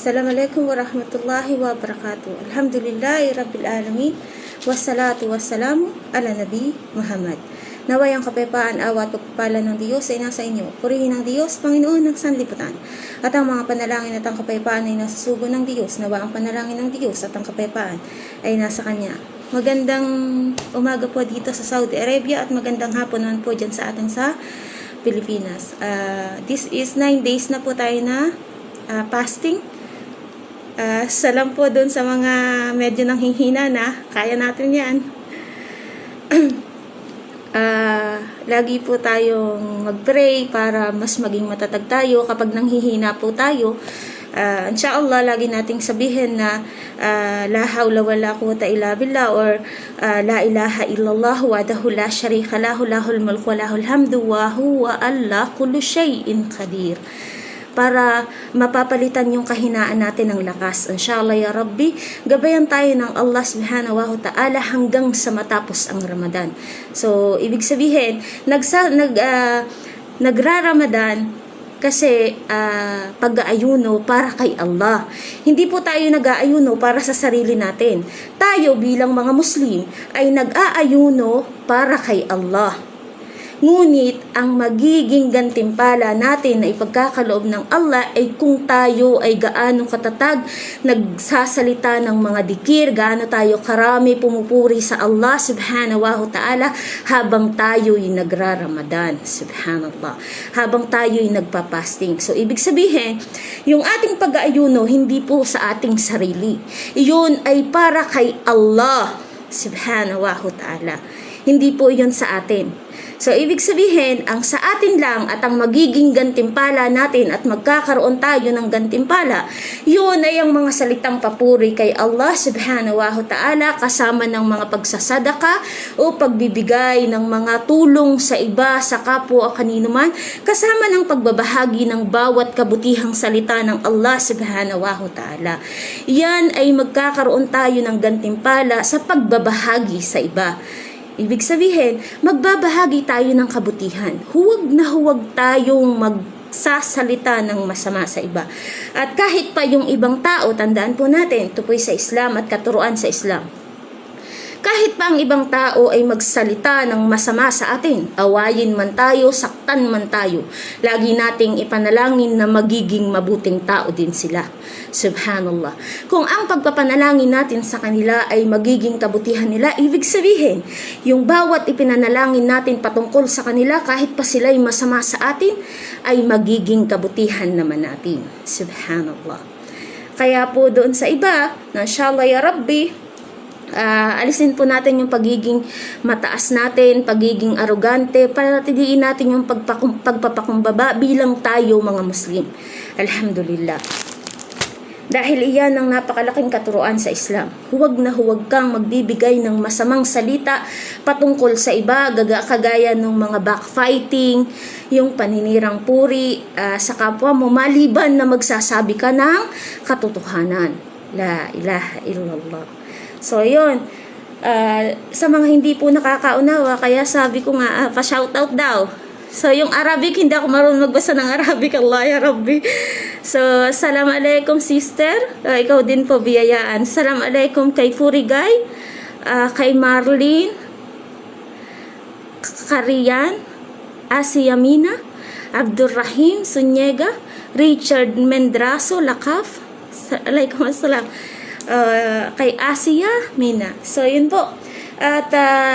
Assalamualaikum warahmatullahi wabarakatuh. Alhamdulillahi rabbil alamin. Wassalatu wassalamu ala nabi Muhammad. Naway ang kapayapaan, awa at pagpapala ng Diyos ay nasa inyo. Purihin ng Diyos, Panginoon ng sanlibutan. At ang mga panalangin at ang kapayapaan ay nasa sugo ng Diyos. Nawa ang panalangin ng Diyos at ang kapayapaan ay nasa Kanya. Magandang umaga po dito sa Saudi Arabia at magandang hapon naman po dyan sa atin sa Pilipinas. This is 9 days na po tayo na fasting. Salam po dun sa mga medyo nanghihina na, kaya natin yan. Lagi po tayong mag-pray para mas maging matatag tayo kapag nanghihina po tayo. Inshallah, lagi nating sabihin na la hawla wala quwwata illa billah, or la ilaha illallah wahdahu la syarika lahu, lahul mulku wa lahul hamdu wa huwa ala kulli syai'in qadir, para mapapalitan yung kahinaan natin ng lakas. Inshallah ya Rabbi, gabayan tayo ng Allah subhanahu wa ta'ala hanggang sa matapos ang Ramadan. So, ibig sabihin, nagra-Ramadan kasi pag-aayuno para kay Allah. Hindi po tayo nag-aayuno para sa sarili natin. Tayo bilang mga Muslim ay nag-aayuno para kay Allah. Ngunit ang magiging gantimpala natin na ipagkakaloob ng Allah ay kung tayo ay gaano katatag nagsasalita ng mga dikir, gaano tayo karami pumupuri sa Allah subhanahu wa ta'ala habang tayo ay nagra-Ramadan, subhanallah, habang tayo ay nagpa-fasting. So ibig sabihin, yung ating pag-aayuno hindi po sa ating sarili, iyon ay para kay Allah subhanahu wa ta'ala, hindi po yun sa atin. So, ibig sabihin, ang sa atin lang at ang magiging gantimpala natin at magkakaroon tayo ng gantimpala, yun ay ang mga salitang papuri kay Allah subhanahu wa ta'ala kasama ng mga pagsasadaka o pagbibigay ng mga tulong sa iba, sa kapwa o kanino man, kasama ng pagbabahagi ng bawat kabutihang salita ng Allah subhanahu wa ta'ala. Yan ay magkakaroon tayo ng gantimpala sa pagbabahagi sa iba. Ibig sabihin, magbabahagi tayo ng kabutihan. Huwag na huwag tayong magsasalita ng masama sa iba. At kahit pa yung ibang tao, tandaan po natin, ito po sa Islam at katuruan sa Islam. Kahit pa ang ibang tao ay magsalita ng masama sa atin, awayin man tayo, saktan man tayo, lagi nating ipanalangin na magiging mabuting tao din sila. Subhanallah. Kung ang pagpapanalangin natin sa kanila ay magiging kabutihan nila, ibig sabihin, yung bawat ipinanalangin natin patungkol sa kanila, kahit pa sila ay masama sa atin, ay magiging kabutihan naman natin. Subhanallah. Kaya po doon sa iba, na inshallah ya Rabbi, alisin po natin yung pagiging mataas natin, pagiging arrogante, para natiliin natin yung pagpapakumbaba bilang tayo mga Muslim. Alhamdulillah. Dahil iyan ang napakalaking katuruan sa Islam. Huwag na huwag kang magbibigay ng masamang salita patungkol sa iba, kagaya ng mga backfighting, yung paninirang puri sa kapwa mo, maliban na magsasabi ka ng katotohanan. La ilaha illallah. So, yun. Sa mga hindi po nakakaunawa, kaya sabi ko nga, pa-shoutout daw. So, yung Arabic, hindi ako marunong magbasa ng Arabic. Allah ya Rabbi. So, Assalamualaikum sister. Ikaw din po biyayaan. Assalamualaikum kay Furigay, kay Marlene, Karian, Asiyamina, Abdurrahim Sunyega, Richard Mendraso Lakaf. Alaikum assalam. Kay Asia Mina. So, yun po. At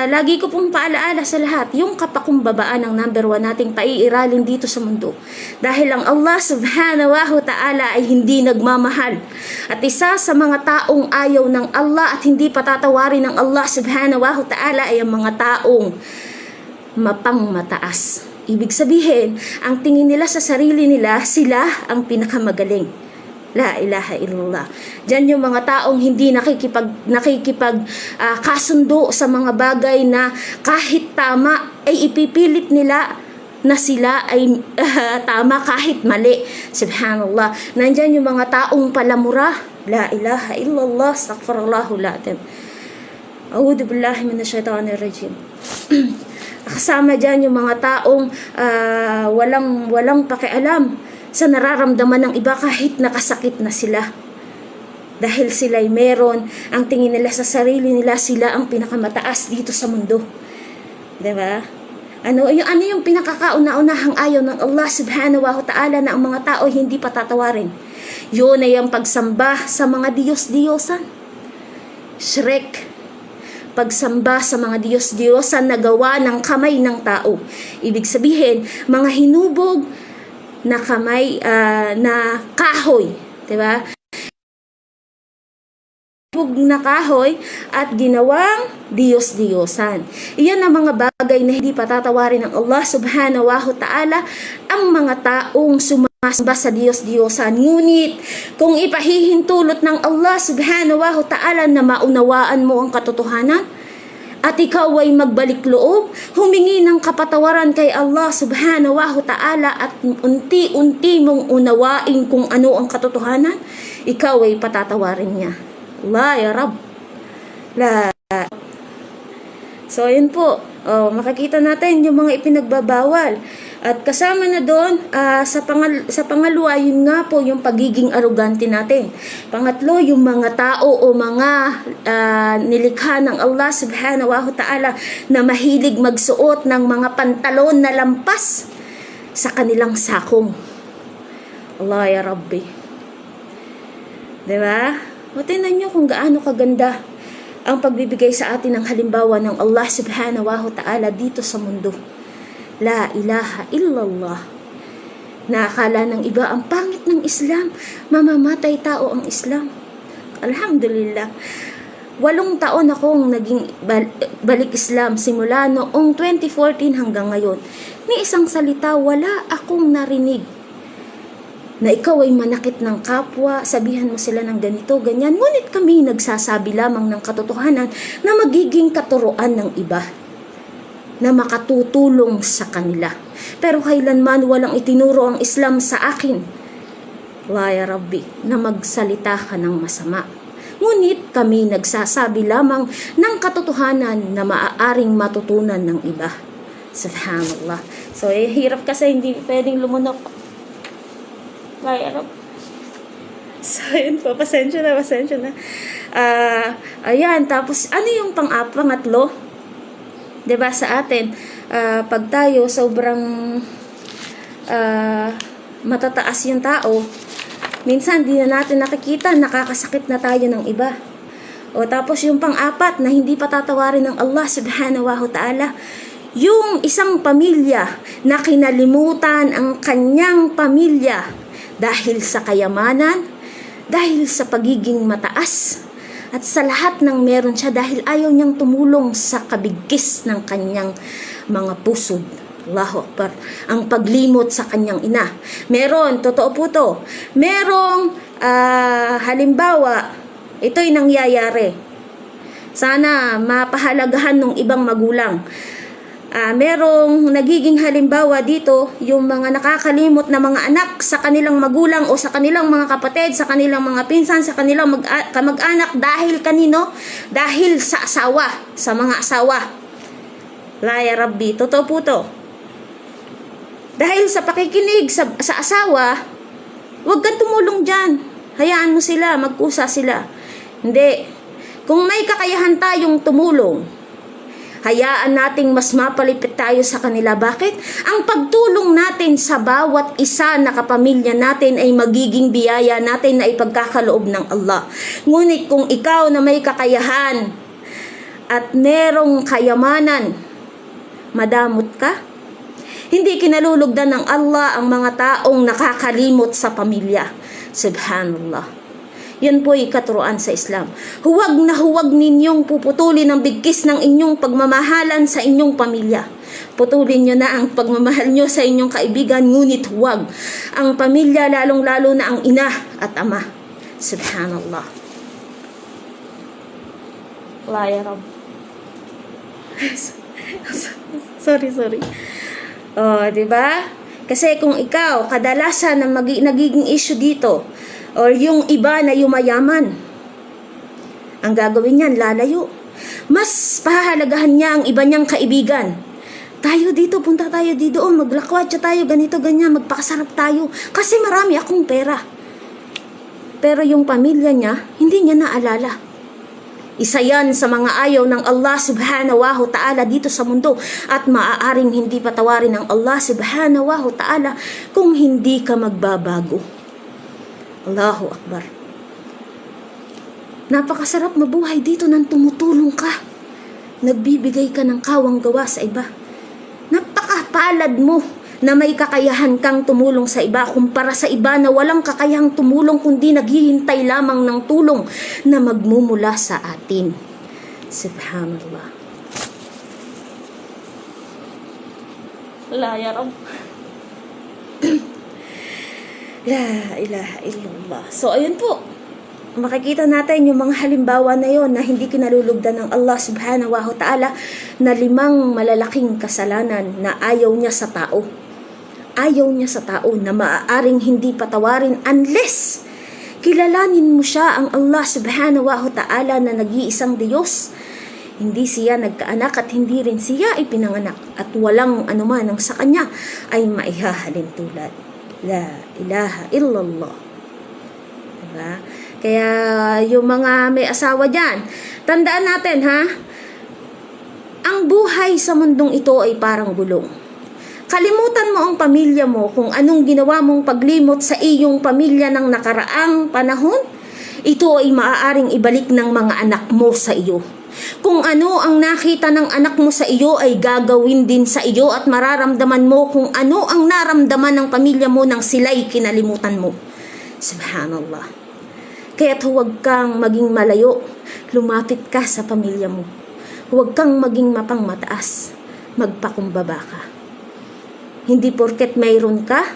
lagi ko pong paalaala sa lahat, yung kapakumbabaan ang number 1 nating paiiralin dito sa mundo. Dahil ang Allah subhanahu wa ta'ala ay hindi nagmamahal. At isa sa mga taong ayaw ng Allah at hindi patatawarin ng Allah subhanahu wa ta'ala ay ang mga taong mapangmataas. Ibig sabihin, ang tingin nila sa sarili nila, sila ang pinakamagaling. La ilaha illallah. Diyan yung mga taong hindi nakikipag kasundo sa mga bagay na kahit tama ay ipipilit nila na sila ay tama kahit mali. Subhanallah. Nandiyan yung mga taong palamura. La ilaha illallah. Astaghfirullahu latim. A'udhu billahi minasyaitanir rajim. Kasama dyan yung mga taong walang pakialam sa nararamdaman ng iba kahit nakasakit na sila. Dahil sila'y meron, ang tingin nila sa sarili nila, sila ang pinakamataas dito sa mundo. Diba? Ano yung pinakakauna-unahang ayaw ng Allah subhanahu wa ta'ala na ang mga tao hindi patatawarin? Yun ay ang pagsamba sa mga Diyos-Diyosan. Shirk. Pagsamba sa mga Diyos-Diyosan na gawa ng kamay ng tao. Ibig sabihin, mga hinubog na kamay, na kahoy. Diba? Hinubog na kahoy at ginawang Diyos-Diyosan. Iyan ang mga bagay na hindi patatawarin ng Allah subhanahu wa ta'ala ang mga taong sumasamba sa Diyos-Diyosan. Ngunit, kung ipahihintulot ng Allah subhanahu wa ta'ala na maunawaan mo ang katotohanan, at ikaw ay magbalik loob, humingi ng kapatawaran kay Allah subhanahu wa ta'ala at unti-unti mong unawain kung ano ang katotohanan, ikaw ay patatawarin niya. Allah ya Rab. La. So, yun po. Makikita natin yung mga ipinagbabawal. At kasama na doon, sa pangalawa, yun nga po yung pagiging arugante natin. Pangatlo, yung mga tao o mga nilikha ng Allah subhanahu wa ta'ala na mahilig magsuot ng mga pantalon na lampas sa kanilang sakong. Allah ya Rabbi. Diba? O tingnan nyo kung gaano kaganda ang pagbibigay sa atin ng halimbawa ng Allah subhanahu wa ta'ala dito sa mundo. La ilaha illallah. Naakala ng iba ang pangit ng Islam, mamamatay tao ang Islam. Alhamdulillah. 8 taon akong naging balik Islam simula noong 2014 hanggang ngayon. Ni isang salita wala akong narinig na ikaw ay manakit ng kapwa, sabihan mo sila ng ganito, ganyan. Ngunit kami nagsasabi lamang ng katotohanan na magiging katuruan ng iba, na makatutulong sa kanila. Pero kailanman walang itinuro ang Islam sa akin, ya Rabbi, na magsalita ka ng masama. Ngunit kami nagsasabi lamang ng katotohanan na maaaring matutunan ng iba. Subhanallah. So, hirap kasi hindi pwedeng lumunok. Ya Rabbi. So, yun po. Pasensya na. Ayan. Tapos, ano yung pangatlo? Diba sa atin, pag tayo sobrang matataas yung tao, minsan di na natin nakikita, nakakasakit na tayo ng iba. O tapos yung pang-apat na hindi patatawarin ng Allah subhanahu wa ta'ala, yung isang pamilya na kinalimutan ang kanyang pamilya dahil sa kayamanan, dahil sa pagiging mataas, at sa lahat ng meron siya dahil ayaw niyang tumulong sa kabigkis ng kanyang mga pusod. Allahu Akbar. Ang paglimot sa kanyang ina. Meron, totoo po to. Merong halimbawa, ito'y nangyayari. Sana mapahalagahan ng ibang magulang. Merong nagiging halimbawa dito yung mga nakakalimot na mga anak sa kanilang magulang o sa kanilang mga kapatid, sa kanilang mga pinsan, sa kanilang kamag-anak dahil kanino? Dahil sa asawa, sa mga asawa. La ya Rabbi, totoo po to. Dahil sa pakikinig sa asawa, huwag kang tumulong dyan. Hayaan mo sila, magkusa sila. Hindi. Kung may kakayahan tayong tumulong, hayaan nating mas mapalipit tayo sa kanila. Bakit? Ang pagtulong natin sa bawat isa na kapamilya natin ay magiging biyaya natin na ipagkakaloob ng Allah. Ngunit kung ikaw na may kakayahan at merong kayamanan, madamot ka, hindi kinalulugdan ng Allah ang mga taong nakakalimot sa pamilya. Subhanallah. Yan po ay katuruan sa Islam. Huwag na huwag ninyong puputulin ang bigkis ng inyong pagmamahalan sa inyong pamilya. Putulin nyo na ang pagmamahal nyo sa inyong kaibigan, ngunit huwag ang pamilya, lalong-lalo na ang ina at ama. Subhanallah. La ya Rabb. Sorry. Diba? Kasi kung ikaw, kadalasan na nagiging issue dito, or yung iba na yumayaman, ang gagawin niyan, lalayo. Mas pahahalagahan niya ang iba niyang kaibigan Tayo dito, punta tayo dito, maglakwatsa tayo, ganito, ganyan, magpakasarap tayo. Kasi marami akong pera. Pero yung pamilya niya, hindi niya naalala. Isa yan sa mga ayaw ng Allah subhanahu wa ta'ala dito sa mundo. At maaaring hindi patawarin ng Allah subhanahu wa ta'ala kung hindi ka magbabago. Allahu Akbar. Napakasarap mabuhay dito nang tumutulong ka. Nagbibigay ka ng kawang gawa sa iba. Napakapalad mo na may kakayahan kang tumulong sa iba kumpara sa iba na walang kakayahang tumulong kundi naghihintay lamang ng tulong na magmumula sa atin. Subhanallah. La ya Rabb. La ilaha illallah. So ayun po, makikita natin yung mga halimbawa na yon na hindi kinalulugdan ng Allah subhanahu wa ta'ala na 5 malalaking kasalanan na ayaw niya sa tao. Ayaw niya sa tao na maaaring hindi patawarin unless kilalanin mo siya, ang Allah subhanahu wa ta'ala na nag-iisang Diyos. Hindi siya nagkaanak at hindi rin siya ipinanganak at walang anuman ang sa kanya ay maihahalin tulad. La ilaha illallah. Diba? Kaya yung mga may asawa dyan, tandaan natin ha, ang buhay sa mundong ito ay parang gulong. Kalimutan mo ang pamilya mo kung anong ginawa mong paglimot sa iyong pamilya ng nakaraang panahon. Ito ay maaaring ibalik ng mga anak mo sa iyo. Kung ano ang nakita ng anak mo sa iyo ay gagawin din sa iyo at mararamdaman mo kung ano ang naramdaman ng pamilya mo nang sila'y kinalimutan mo. Subhanallah. Kaya't huwag kang maging malayo, lumapit ka sa pamilya mo. Huwag kang maging mapangmataas, magpakumbaba ka. Hindi porket mayroon ka,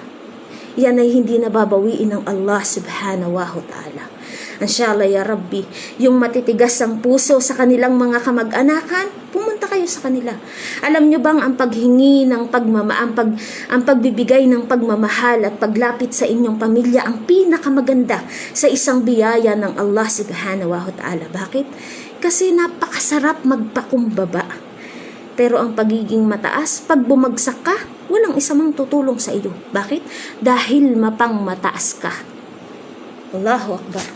yan ay hindi nababawiin ng Allah subhanahu wa ta'ala. Inshallah ya Rabbi, yung matitigas ang puso sa kanilang mga kamag-anakan, pumunta kayo sa kanila. Alam nyo bang ang paghingi ng ang pagbibigay ng pagmamahal at paglapit sa inyong pamilya ang pinakamaganda sa isang biyaya ng Allah subhanahu wa ta'ala. Bakit? Kasi napakasarap magpakumbaba. Pero ang pagiging mataas, pag bumagsak ka, walang isa mang tutulong sa iyo. Bakit? Dahil mapang mataas ka. Allahu Akbar.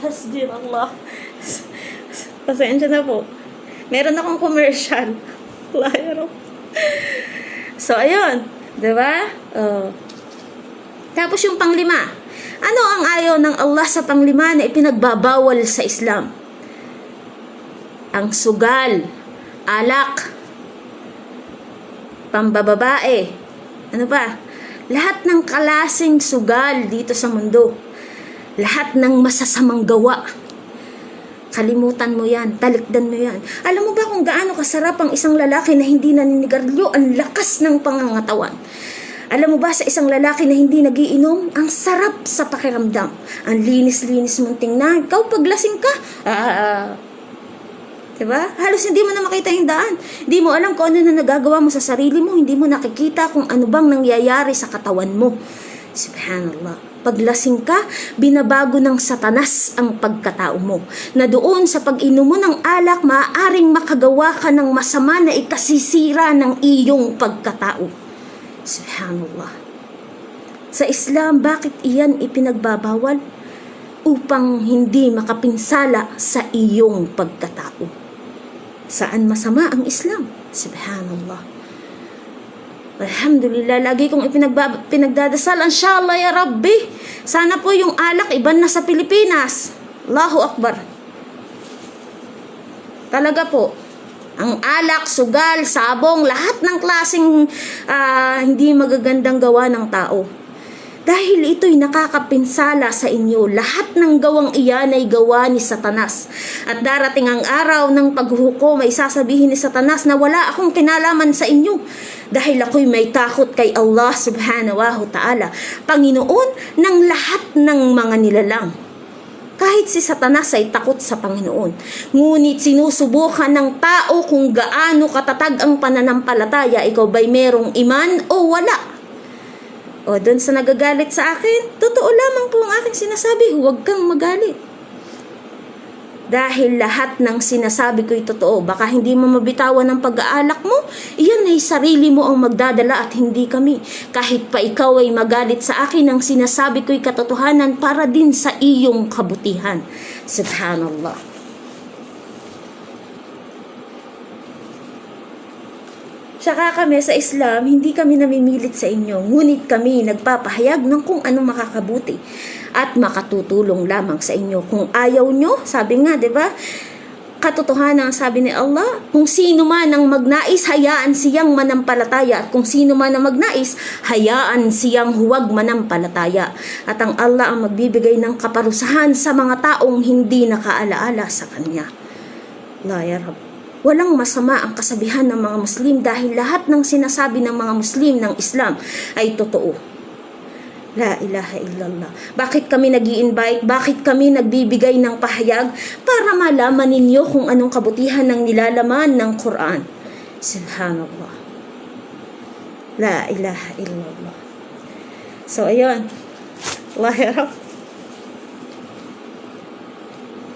Hasbir Allah. Pasensya na po. Meron akong commercial. So, ayun. Diba? Tapos yung panglima. Ano ang ayaw ng Allah sa panglima na ipinagbabawal sa Islam? Ang sugal, alak, pambababae. Ano pa? Lahat ng klaseng sugal dito sa mundo. Lahat ng masasamang gawa. Kalimutan mo yan, talikdan mo yan. Alam mo ba kung gaano kasarap ang isang lalaki na hindi naninigarilyo? Ang lakas ng pangangatawan. Alam mo ba sa isang lalaki na hindi nagiinom? Ang sarap sa pakiramdam. Ang linis-linis mong tingnan. Ikaw paglasing ka, diba? Halos hindi mo na makita yung daan. Hindi mo alam kung ano na nagagawa mo sa sarili mo. Hindi mo nakikita kung ano bang nangyayari sa katawan mo. Subhanallah. Paglasing ka, binabago ng Satanas ang pagkatao mo. Na doon sa pag-inom mo ng alak, maaaring makagawa ka ng masama na ikasisira ng iyong pagkatao. Subhanallah. Sa Islam, bakit iyan ipinagbabawal? Upang hindi makapinsala sa iyong pagkatao. Saan masama ang Islam? Subhanallah. Alhamdulillah, lagi kong pinagdadasal, inshallah ya Rabbi, sana po yung alak iban na sa Pilipinas. Allahu Akbar. Talaga po, ang alak, sugal, sabong, lahat ng klaseng hindi magagandang gawa ng tao. Dahil ito'y nakakapinsala sa inyo, lahat ng gawang iyan ay gawa ni Satanas. At darating ang araw ng paghuhukom ay sasabihin ni Satanas na wala akong kinalaman sa inyo. Dahil ako'y may takot kay Allah subhanahu wa ta'ala, Panginoon ng lahat ng mga nilalang. Kahit si Satanas ay takot sa Panginoon. Ngunit sinusubukan ng tao kung gaano katatag ang pananampalataya. Ikaw ba'y merong iman o wala? O doon sa nagagalit sa akin, totoo lamang po ang aking sinasabi, huwag kang magalit. Dahil lahat ng sinasabi ko'y totoo. Baka hindi mo mabitawan ang pag-aalak mo, iyan ay sarili mo ang magdadala at hindi kami. Kahit pa ikaw ay magalit sa akin, ang sinasabi ko'y katotohanan para din sa iyong kabutihan. Subhanallah. Saka kami sa Islam, hindi kami namimilit sa inyo, ngunit kami nagpapahayag ng kung anong makakabuti at makatutulong lamang sa inyo. Kung ayaw nyo, sabi nga, 'di ba? Katotohanan ang sabi ni Allah, kung sino man ang magnais, hayaan siyang manampalataya, at kung sino man ang magnais, hayaan siyang huwag manampalataya. At ang Allah ang magbibigay ng kaparusahan sa mga taong hindi nakaalaala sa Kanya. La ya Rabb. Walang masama ang kasabihan ng mga Muslim dahil lahat ng sinasabi ng mga Muslim ng Islam ay totoo. La ilaha illallah. Bakit kami nag-i-invite? Bakit kami nagbibigay ng pahayag? Para malaman ninyo kung anong kabutihan ng nilalaman ng Quran. Subhanallah. La ilaha illallah. So, ayun. Allah ya Rab.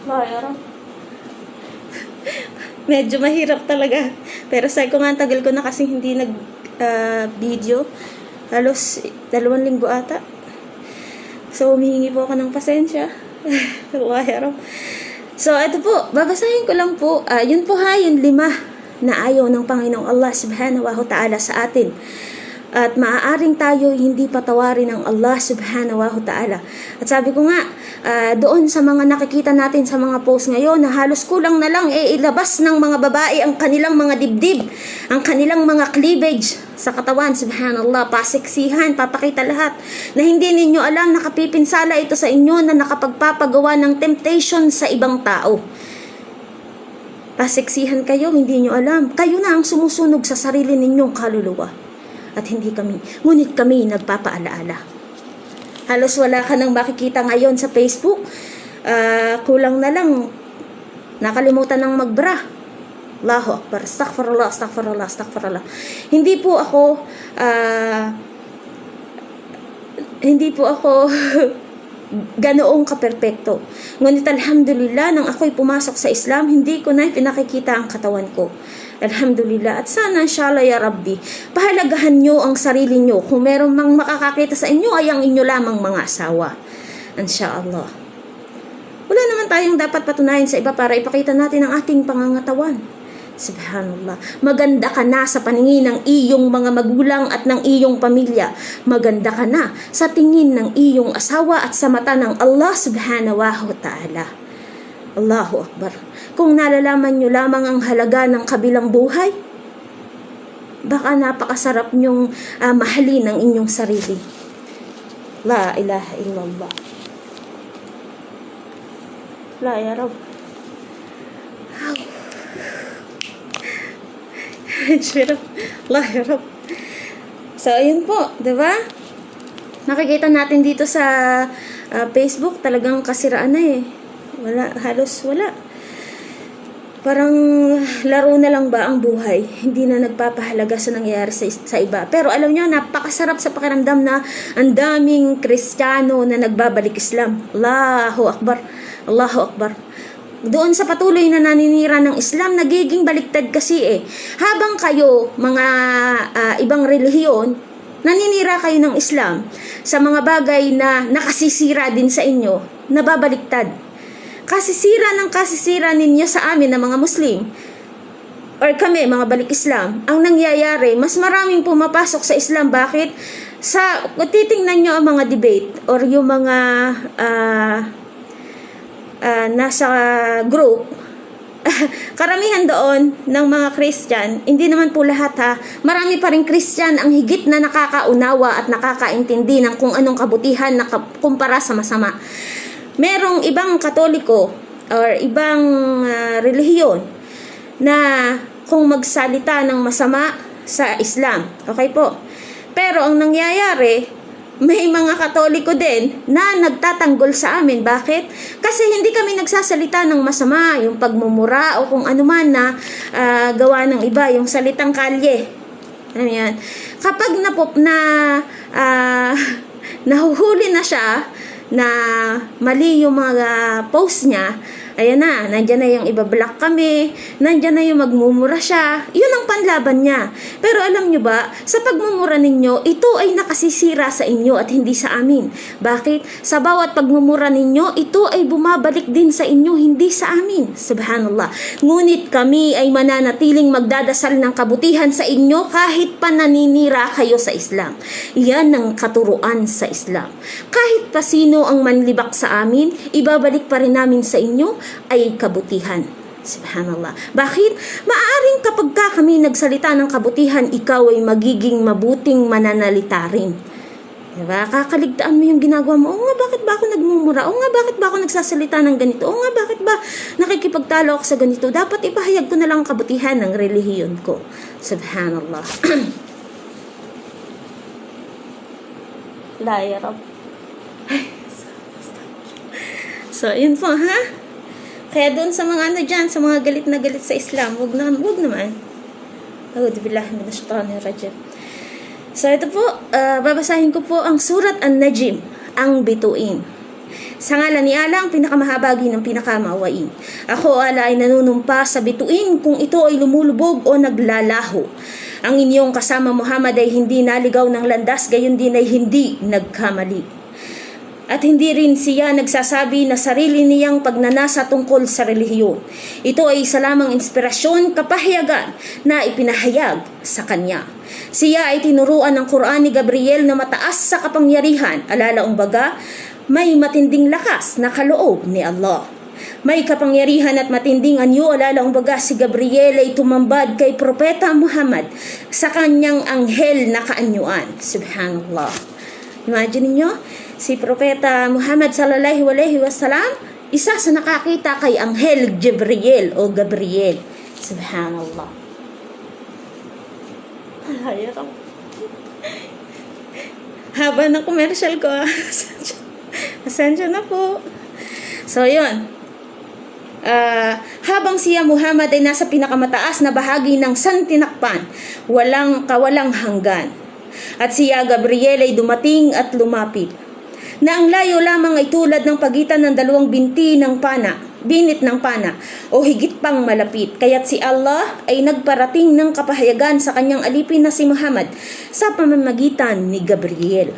Allah ya Rab. Medyo mahirap talaga. Pero sabi ko nga, tagal ko na kasi hindi nag-video. Halos 2 linggo ata. So, humihingi po ako ng pasensya. So, ito po. Babasahin ko lang po. Yun po yung 5 na ayaw ng Panginoong Allah subhanahu wa ta'ala sa atin. At maaaring tayo hindi patawarin ng Allah subhanahu wa ta'ala. At sabi ko nga, doon sa mga nakikita natin sa mga post ngayon, na halos kulang na lang ilabas ng mga babae ang kanilang mga dibdib, ang kanilang mga cleavage sa katawan, subhanallah, paseksihan, papakita lahat, na hindi ninyo alam, nakapipinsala ito sa inyo na nakapagpapagawa ng temptation sa ibang tao. Paseksihan kayo, hindi nyo alam. Kayo na ang sumusunog sa sarili ninyong kaluluwa. At hindi kami. Ngunit kami nagpapaalaala. Halos wala ka nang makikita ngayon sa Facebook. Kulang na lang. Nakalimutan ng magbra. Allahu Akbar. Astaghfirullah, astaghfirullah, astaghfirullah. Hindi po ako ganoong kaperpekto. Ngunit alhamdulillah, nang ako'y pumasok sa Islam, hindi ko na pinakikita ang katawan ko. Alhamdulillah. At sana, inshallah ya Rabbi, pahalagahan nyo ang sarili nyo. Kung meron mang makakakita sa inyo, ay ang inyo lamang mga asawa. Inshallah. Wala naman tayong dapat patunayan sa iba para ipakita natin ang ating pangangatawan. Subhanallah. Maganda ka na sa paningin ng iyong mga magulang at ng iyong pamilya. Maganda ka na sa tingin ng iyong asawa at sa mata ng Allah subhanahu wa ta'ala. Allahu Akbar. Kung nalalaman nyo lamang ang halaga ng kabilang buhay, baka napakasarap nyong mahalin ang inyong sarili. La ilaha illallah. La ya Rab. La ya Rab. So, ayun po, diba? Nakikita natin dito sa Facebook, talagang kasiraan na Wala, halos wala. Parang laro na lang ba ang buhay? Hindi na nagpapahalaga sa nangyayari sa iba. Pero alam nyo, napakasarap sa pakiramdam na ang daming Kristiyano na nagbabalik Islam. Allahu Akbar. Allahu Akbar. Doon sa patuloy na naninira ng Islam, nagiging baliktad kasi Habang kayo, mga ibang relihiyon, naninira kayo ng Islam sa mga bagay na nakasisira din sa inyo, nababaliktad. Kasisira ninyo sa amin na mga Muslim or kami mga balik Islam, ang nangyayari mas maraming pumapasok sa Islam. Bakit? Kung titingnan nyo ang mga debate or yung mga nasa group, karamihan doon ng mga Christian, hindi naman po lahat marami pa rin Christian ang higit na nakakaunawa at nakakaintindi ng kung anong kabutihan na kumpara sa masama. Merong ibang Katoliko or ibang relihiyon na kung magsalita ng masama sa Islam, okay po. Pero ang nangyayari, may mga Katoliko din na nagtatanggol sa amin. Bakit? Kasi hindi kami nagsasalita ng masama, yung pagmumura o kung ano man na gawa ng iba, yung salitang kalye. Ano yan? Kapag nahuhuli na siya, na mali yung mga post niya, Ayan na, nandyan na yung ibablock kami, nandyan na yung magmumura siya. Yun ang panlaban niya. Pero alam nyo ba, sa pagmumura ninyo, ito ay nakasisira sa inyo at hindi sa amin. Bakit? Sa bawat pagmumura ninyo, ito ay bumabalik din sa inyo, hindi sa amin. Subhanallah. Ngunit kami ay mananatiling magdadasal ng kabutihan sa inyo kahit pa naninira kayo sa Islam. Yan ang katuruan sa Islam. Kahit pa sino ang manlibak sa amin, ibabalik pa rin namin sa inyo ay kabutihan. Subhanallah. Bakit? Maaaring kapag kami nagsalita ng kabutihan, ikaw ay magiging mabuting mananalita rin. Diba? Kakaligtaan mo yung ginagawa mo. Oo nga, bakit ba ako nagmumura? Oo nga, bakit ba ako nagsasalita ng ganito? Oo nga, bakit ba nakikipagtalo ako sa ganito? Dapat ipahayag ko na lang ang kabutihan ng relihiyon ko. Subhanallah. La ya Rab. So, yun po, ha? Kaya doon sa mga dyan, sa mga galit na galit sa Islam, wag naman. A'udzubillah minasyaitanirrajim. So ito po, babasahin ko po ang Surat An-Najm, ang bituin. Sa ngalan ni Allah, ang pinakamahabagi ng pinakamaawain. Ako ala ay nanunumpa sa bituin kung ito ay lumulubog o naglalaho. Ang inyong kasama Muhammad ay hindi naligaw ng landas, gayon din ay hindi nagkamali. At hindi rin siya nagsasabi na sarili niyang pagnanasa tungkol sa relihiyon. Ito ay isa lamang inspirasyon, kapahayagan na ipinahayag sa kanya. Siya ay tinuruan ng Quran ni Gabriel na mataas sa kapangyarihan. Alalaong baga, may matinding lakas na kaloob ni Allah. May kapangyarihan at matinding anyo. Alalaong baga, si Gabriel ay tumambad kay Propeta Muhammad sa kanyang anghel na kaanyuan. Subhanallah. Imagine niyo, si Propeta Muhammad sallallahu alaihi wasallam, isa sa nakakita kay Anghel Gabriel o Gabriel. Subhanallah. Haba ng commercial ko. Asensya na po. So, yun. Habang siya Muhammad ay nasa pinakamataas na bahagi ng santinakpan, kawalang hanggan. At siya Gabriel ay dumating at lumapit, na ang layo lamang ay tulad ng pagitan ng dalawang binit ng pana o higit pang malapit. Kaya't si Allah ay nagparating ng kapahayagan sa kanyang alipin na si Muhammad sa pamamagitan ni Gabriel.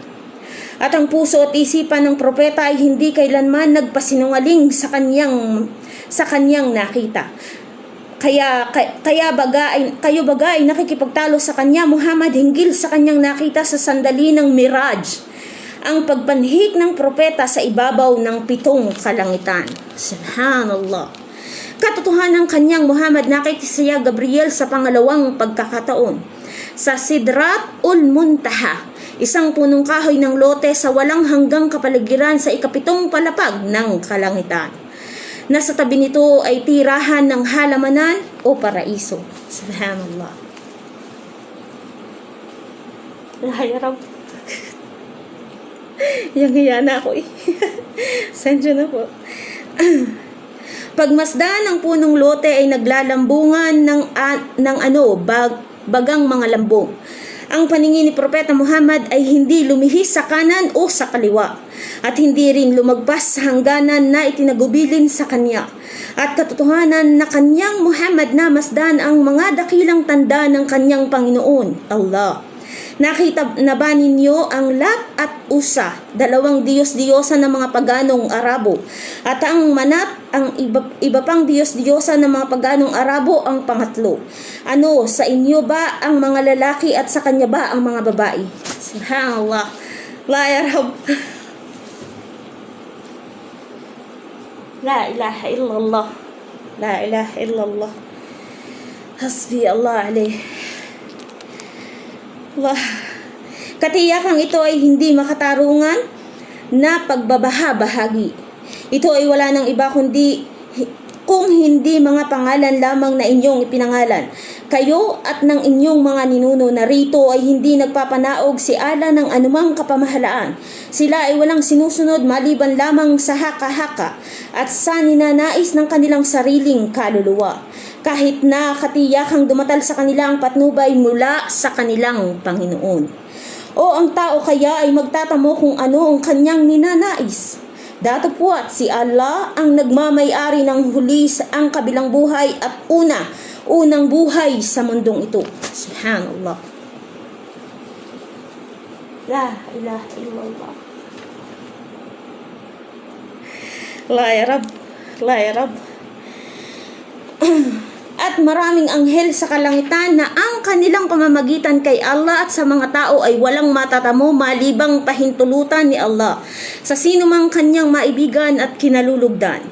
At ang puso at isipan ng propeta ay hindi kailanman nagpasinungaling sa kanyang nakita. Kayo baga ay nakikipagtalo sa kanya, Muhammad, hinggil sa kanyang nakita sa sandali ng Miraj, ang pagpanhik ng propeta sa ibabaw ng 7 kalangitan. Subhanallah. Katotohanan kanyang Muhammad, nakita siya Gabriel sa pangalawang pagkakataon sa Sidratul Muntaha, isang punong kahoy ng lote sa walang hanggang kapaligiran sa 7 palapag ng kalangitan. Nasa tabi nito ay tirahan ng halamanan o paraiso. Subhanallah. Lahayarab. Yang na ako eh. Sensya na po. Pagmasdan ng punong lote ay naglalambungan bagang mga lambong. Ang paningin ni Propeta Muhammad ay hindi lumihis sa kanan o sa kaliwa, at hindi rin lumagpas sa hangganan na itinagubilin sa kanya. At katotohanan na kanyang Muhammad na masdan ang mga dakilang tanda ng kanyang Panginoon, Allah. Nakita na ba ninyo ang Lat at Usa, dalawang Diyos-Diyosa ng mga paganong Arabo, at ang Manat, ang iba pang Diyos-Diyosa ng mga paganong Arabo, ang pangatlo? Ano, sa inyo ba ang mga lalaki at sa kanya ba ang mga babae? Subhanallah. La ya Rab. La ilaha illallah. La ilaha illallah. Hasbi Allah alayh. Allah. Katiyakang ito ay hindi makatarungan na pagbabaha-bahagi. Ito ay wala ng iba kung hindi mga pangalan lamang na inyong ipinangalan. Kayo at ng inyong mga ninuno na rito ay hindi nagpapanaog si Allah ng anumang kapamahalaan. Sila ay walang sinusunod maliban lamang sa haka-haka at sa ninanais ng kanilang sariling kaluluwa. Kahit na katiyakang dumatal sa kanila ang patnubay mula sa kanilang Panginoon. O ang tao kaya ay magtatamo kung ano ang kanyang ninanais. Datapwat si Allah ang nagmamay-ari ng huli sa ang kabilang buhay at unang buhay sa mundong ito. Subhanallah. La ilaha illallah. La ya Rab. La ya Rab. At maraming anghel sa kalangitan na ang kanilang pamamagitan kay Allah at sa mga tao ay walang matatamo malibang pahintulutan ni Allah sa sino mang kanyang maibigan at kinalulugdan.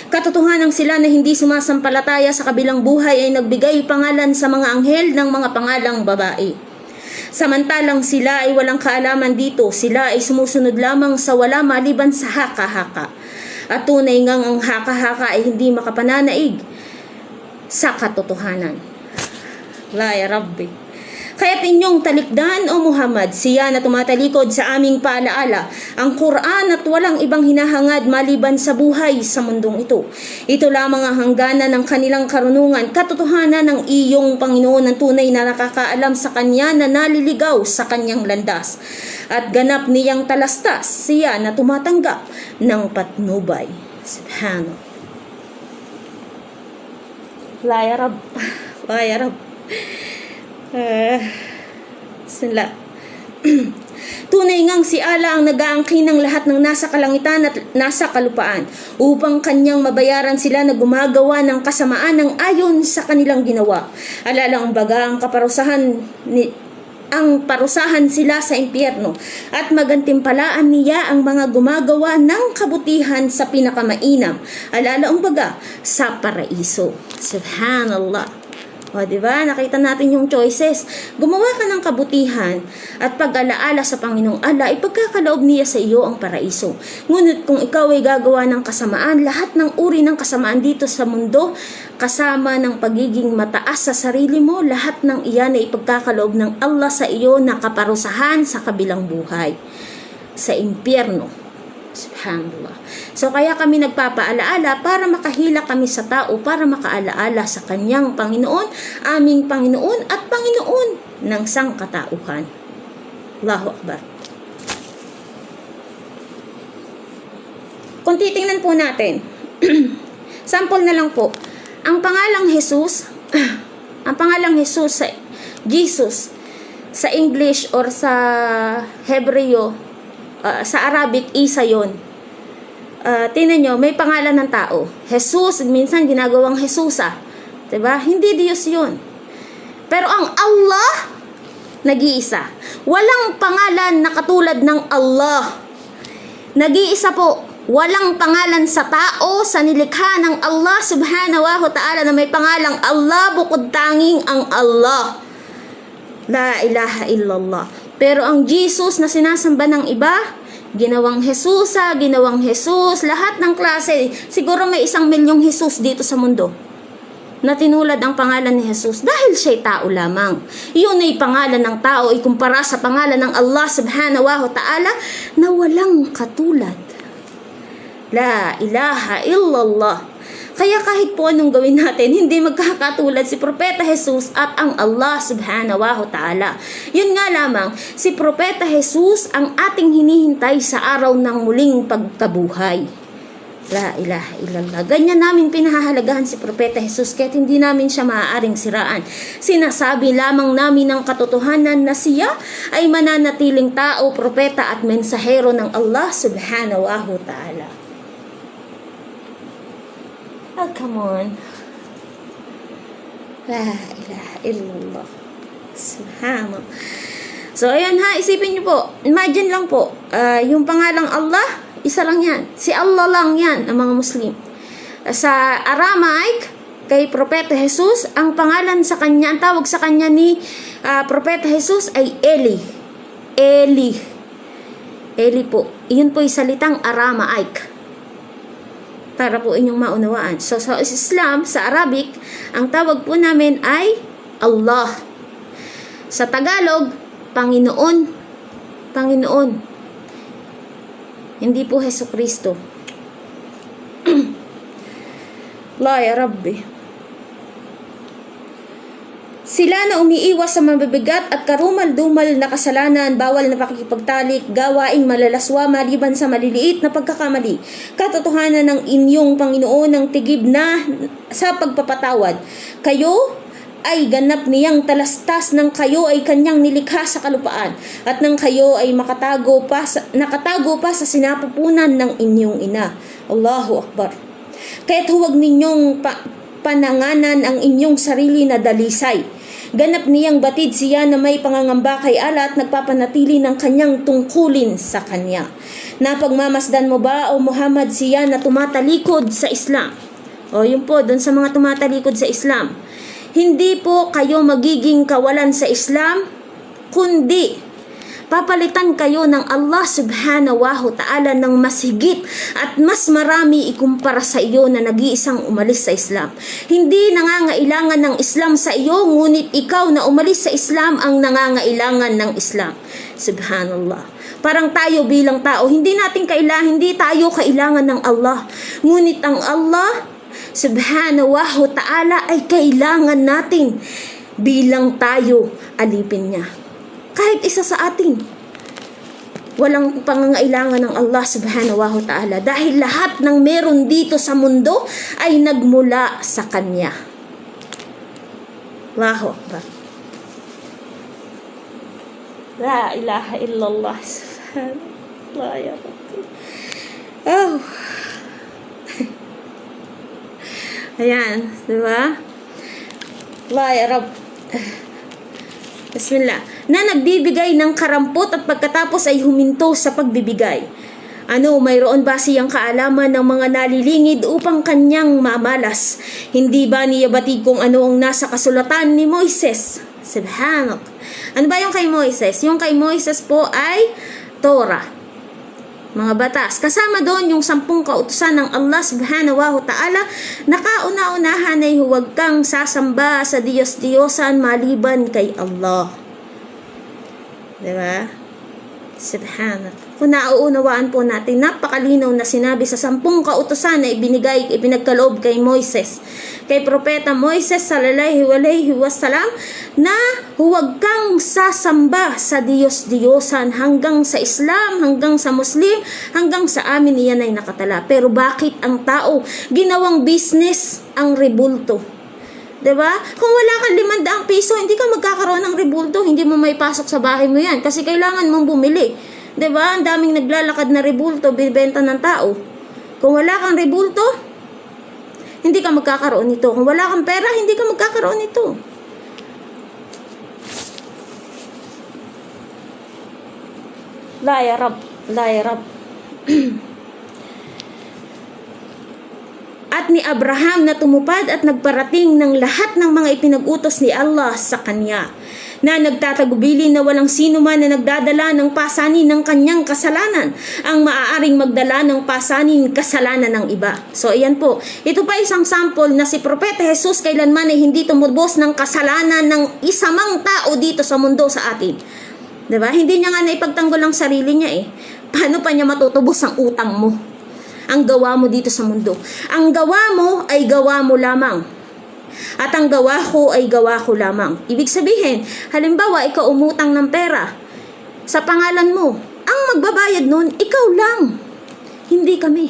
Katotohanan sila na hindi sumasampalataya sa kabilang buhay ay nagbigay pangalan sa mga anghel ng mga pangalang babae. Samantalang sila ay walang kaalaman dito, sila ay sumusunod lamang sa wala maliban sa haka-haka. At tunay ngang ang haka-haka ay hindi makapananaig sa katotohanan. La ya Rabbi. Kaya't inyong talikdan o Muhammad, siya na tumatalikod sa aming paalaala, ang Quran at walang ibang hinahangad maliban sa buhay sa mundong ito. Ito lamang ang hangganan ng kanilang karunungan, katotohanan ng iyong Panginoon ng tunay na nakakaalam sa kanya na naliligaw sa kanyang landas. At ganap niyang talastas, siya na tumatanggap ng patnubay. Subhanallah. La ya Rab. La ya Rab. Sila. Tunay ngang si Allah ang nag-aangkin ng lahat ng nasa kalangitan at nasa kalupaan upang kanyang mabayaran sila na gumagawa ng kasamaan ng ayon sa kanilang ginawa. Alalang baga ang parusahan sila sa impyerno at magantimpalaan niya ang mga gumagawa ng kabutihan sa pinakamainam. Alalaang baga sa paraiso. Subhanallah. O, diba? Nakita natin yung choices. Gumawa ka ng kabutihan at pag-alaala sa Panginoong Allah, ipagkakaloob niya sa iyo ang paraiso. Ngunit kung ikaw ay gagawa ng kasamaan, lahat ng uri ng kasamaan dito sa mundo, kasama ng pagiging mataas sa sarili mo, lahat ng iyan ay ipagkakaloob ng Allah sa iyo na kaparusahan sa kabilang buhay, sa impyerno. Subhanallah. So kaya kami nagpapaalaala para makahila kami sa tao, para makaalaala sa kanyang Panginoon, aming Panginoon at Panginoon ng sangkatauhan. Allahu Akbar. Kung titingnan po natin, sample na lang po, ang pangalang Jesus, sa Jesus, sa English or sa Hebreo, sa Arabic, Isa yun. Tingnan nyo, may pangalan ng tao. Jesus, minsan ginagawang Jesusa. Diba? Hindi Diyos yun. Pero ang Allah, nag-iisa. Walang pangalan na katulad ng Allah. Nag-iisa po. Walang pangalan sa tao, sa nilikha ng Allah subhanahu wa ta'ala na may pangalang Allah, bukod tanging ang Allah. La ilaha illallah. Pero ang Jesus na sinasamba ng iba, ginawang Jesusa, ginawang Jesus, lahat ng klase. Siguro may 1 milyong Jesus dito sa mundo na tinulad ang pangalan ni Jesus dahil siya'y tao lamang. Iyon ay pangalan ng tao, ikumpara sa pangalan ng Allah subhanahu wa ta'ala na walang katulad. La ilaha illallah. Kaya kahit po anong gawin natin, hindi magkakatulad si Propeta Jesus at ang Allah subhanahu wa ta'ala. Yun nga lamang, si Propeta Jesus ang ating hinihintay sa araw ng muling pagkabuhay. La ilaha illallah. Ganyan namin pinahahalagahan si Propeta Jesus kahit hindi namin siya maaaring siraan. Sinasabi lamang namin ng katotohanan na siya ay mananatiling tao, propeta at mensahero ng Allah subhanahu wa ta'ala. Oh, come on. La ilaha illallah. Subhanallah. So, ayan ha, isipin nyo po. Imagine lang po, yung pangalang Allah, isa lang yan. Si Allah lang yan, ang mga Muslim. Sa Aramaic, kay Propeta Jesus, ang pangalan sa kanya, ang tawag sa kanya ni Propeta Jesus ay Eli. Eli. Eli po. Iyon po yung salitang Aramaic. Para po inyong maunawaan. So, sa Islam, sa Arabic, ang tawag po namin ay Allah. Sa Tagalog, Panginoon. Panginoon. Hindi po Hesus Kristo. La ya Rabbi. Sila na umiiwas sa mabibigat at karumal-dumal na kasalanan, bawal na pakikipagtalik, gawaing malalaswa maliban sa maliliit na pagkakamali. Katotohanan ng inyong Panginoon ng tigib na sa pagpapatawad. Kayo ay ganap niyang talastas ng kayo ay kanyang nilikha sa kalupaan at nang kayo ay nakatago pa sa sinapupunan ng inyong ina. Allahu Akbar. Kaya't huwag ninyong pananganan ang inyong sarili na dalisay. Ganap niyang batid siya na may pangangamba kay Allah at nagpapanatili ng kanyang tungkulin sa kanya. Napagmamasdan mo ba, O Muhammad, siya na tumatalikod sa Islam? O yun po, dun sa mga tumatalikod sa Islam. Hindi po kayo magiging kawalan sa Islam, kundi papalitan kayo ng Allah subhanahu wa ta'ala ng mas higit at mas marami ikumpara sa iyo na nag-iisang umalis sa Islam. Hindi nangangailangan ng Islam sa iyo, ngunit ikaw na umalis sa Islam ang nangangailangan ng Islam. Subhanallah. Parang tayo bilang tao, hindi tayo kailangan ng Allah. Ngunit ang Allah subhanahu wa ta'ala ay kailangan natin bilang tayo alipin niya. Kahit isa sa atin, walang pangangailangan ng Allah subhanahu wa ta'ala dahil lahat ng meron dito sa mundo ay nagmula sa Kanya. Allahu Akbar. La ilaha illallah. Subhanallah ya Rabbi. Oh. Ayan, diba? Allah ya Rabb. Bismillah. Na nagbibigay ng karampot at pagkatapos ay huminto sa pagbibigay. Mayroon ba siyang kaalaman ng mga nalilingid upang kanyang mamalas? Hindi ba niya batid kung ano ang nasa kasulatan ni Moises? Subhanak. Ano ba yung kay Moises? Yung kay Moises po ay Torah. Mga batas. Kasama doon yung 10 kautusan ng Allah subhanahu wa ta'ala na kauna-unahan ay huwag kang sasamba sa Diyos-Diyosan maliban kay Allah. Diba? Subhanallah. Kung nauunawaan po natin, napakalinaw na sinabi sa 10 kautusan na ipinagkaloob kay Moises, kay Propeta Moises sallallahu alaihi wasallam, na huwag kang sasamba sa Diyos-Diyosan hanggang sa Islam, hanggang sa Muslim, hanggang sa amin iyan ay nakatala. Pero bakit ang tao ginawang business ang rebulto? Diba? Kung wala kang 500 piso, hindi ka magkakaroon ng rebulto, hindi mo may pasok sa bahay mo yan kasi kailangan mong bumili. Diba? Ang daming naglalakad na rebulto, binibenta ng tao. Kung wala kang rebulto, hindi ka magkakaroon nito. Kung wala kang pera, hindi ka magkakaroon nito. La ya Rab, la ya Rab. At ni Abraham na tumupad at nagparating ng lahat ng mga ipinag-utos ni Allah sa kanya, na nagtatagubilin na walang sino man na nagdadala ng pasanin ng kanyang kasalanan ang maaaring magdala ng pasanin kasalanan ng iba. So ayan po, ito pa isang sample na si Propeta Jesus kailanman ay hindi tumubos ng kasalanan ng isa mang tao dito sa mundo sa atin. Diba? Hindi niya nga naipagtanggol ang sarili niya eh. Paano pa niya matutubos ang utang mo? Ang gawa mo dito sa mundo. Ang gawa mo ay gawa mo lamang. At ang gawa ko ay gawa ko lamang. Ibig sabihin, halimbawa, ikaw umutang ng pera sa pangalan mo. Ang magbabayad nun, ikaw lang. Hindi kami.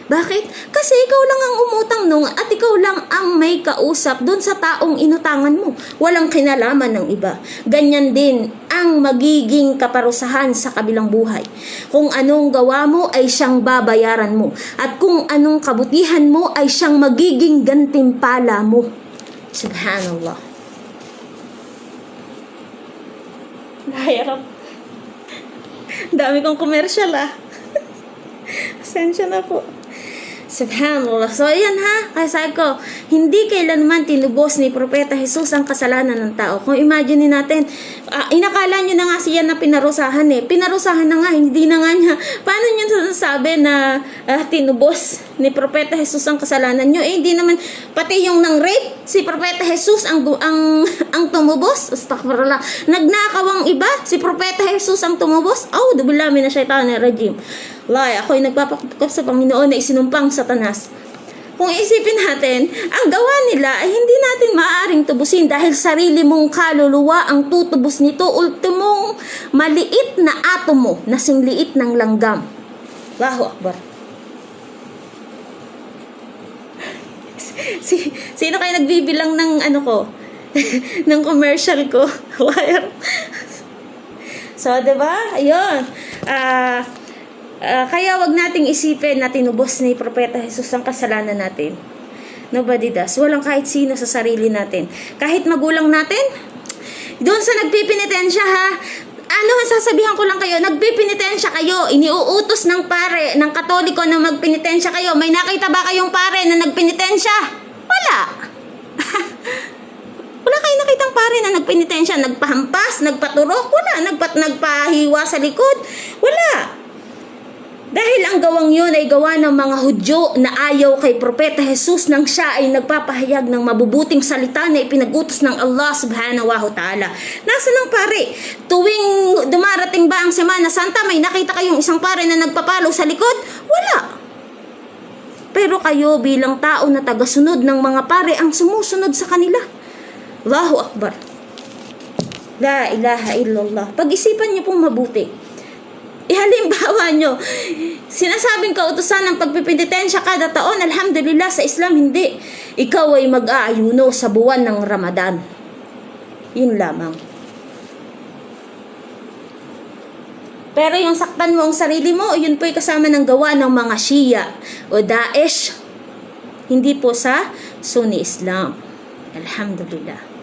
Bakit? Kasi ikaw lang ang umutang nung at ikaw lang ang may kausap dun sa taong inutangan mo. Walang kinalaman ng iba. Ganyan din ang magiging kaparusahan sa kabilang buhay. Kung anong gawa mo ay siyang babayaran mo. At kung anong kabutihan mo ay siyang magiging gantimpala mo. Subhanallah. Lahirap. Dami kong commercial Pasensya na po. Subhanallah. So, ayan kaya sabi ko, hindi kailanman tinubos ni Propeta Jesus ang kasalanan ng tao. Kung imagine natin, inakala nyo na nga siya na pinarusahan Pinarusahan na nga, hindi na nga niya. Paano nyo sabi na tinubos ni Propeta Jesus ang kasalanan nyo? Hindi naman, pati yung nang rape, si Propeta Jesus ang tumubos. Astaghfirullah. Nagnakaw ang iba, si Propeta Jesus ang tumubos. Dubillahi minash shaitanir rajim. Ako'y nagpapakupkop sa Panginoon na isinumpang Satanas. Kung isipin natin, ang gawa nila ay hindi natin natin maaaring tubusin dahil sarili mong kaluluwa ang tutubos nito, ultimong maliit na atomo na singliit ng langgam. Allahu Akbar. Sino kayo nagbibilang ng ano ko? ng commercial ko? Wire. So, diba? Ayun. Kaya wag nating isipin na tinubos ni Propeta Jesus ang kasalanan natin. Nobody does. Walang kahit sino sa sarili natin. Kahit magulang natin, doon sa nagpipinitensya ha, sasabihan ko lang kayo, nagpipinitensya kayo, iniuutos ng pare, ng Katoliko na magpinitensya kayo. May nakita ba kayong pare na nagpinitensya? Wala. Wala kayo nakitang pare na nagpinitensya, nagpahampas, nagpaturok, wala, nagpahiwa sa likod, wala. Dahil ang gawang yun ay gawa ng mga Hudyo na ayaw kay Propeta Jesus nang siya ay nagpapahayag ng mabubuting salita na ipinag-utos ng Allah subhanahu wa ta'ala. Nasaan ang pare? Tuwing dumarating ba ang Semana Santa, may nakita kayong isang pare na nagpapalo sa likod? Wala. Pero kayo bilang tao na tagasunod ng mga pare ang sumusunod sa kanila. Allahu Akbar. La ilaha illallah. Pag-isipan niyo pong mabuti. Ihalimbawa nyo, sinasabing kautusan ng pagpipinitensya kada taon, alhamdulillah sa Islam hindi. Ikaw ay mag-aayuno sa buwan ng Ramadan. Yun lamang. Pero yung saktan mo ang sarili mo, yun po'y kasama ng gawa ng mga Shia o Daesh. Hindi po sa Sunni Islam. Alhamdulillah.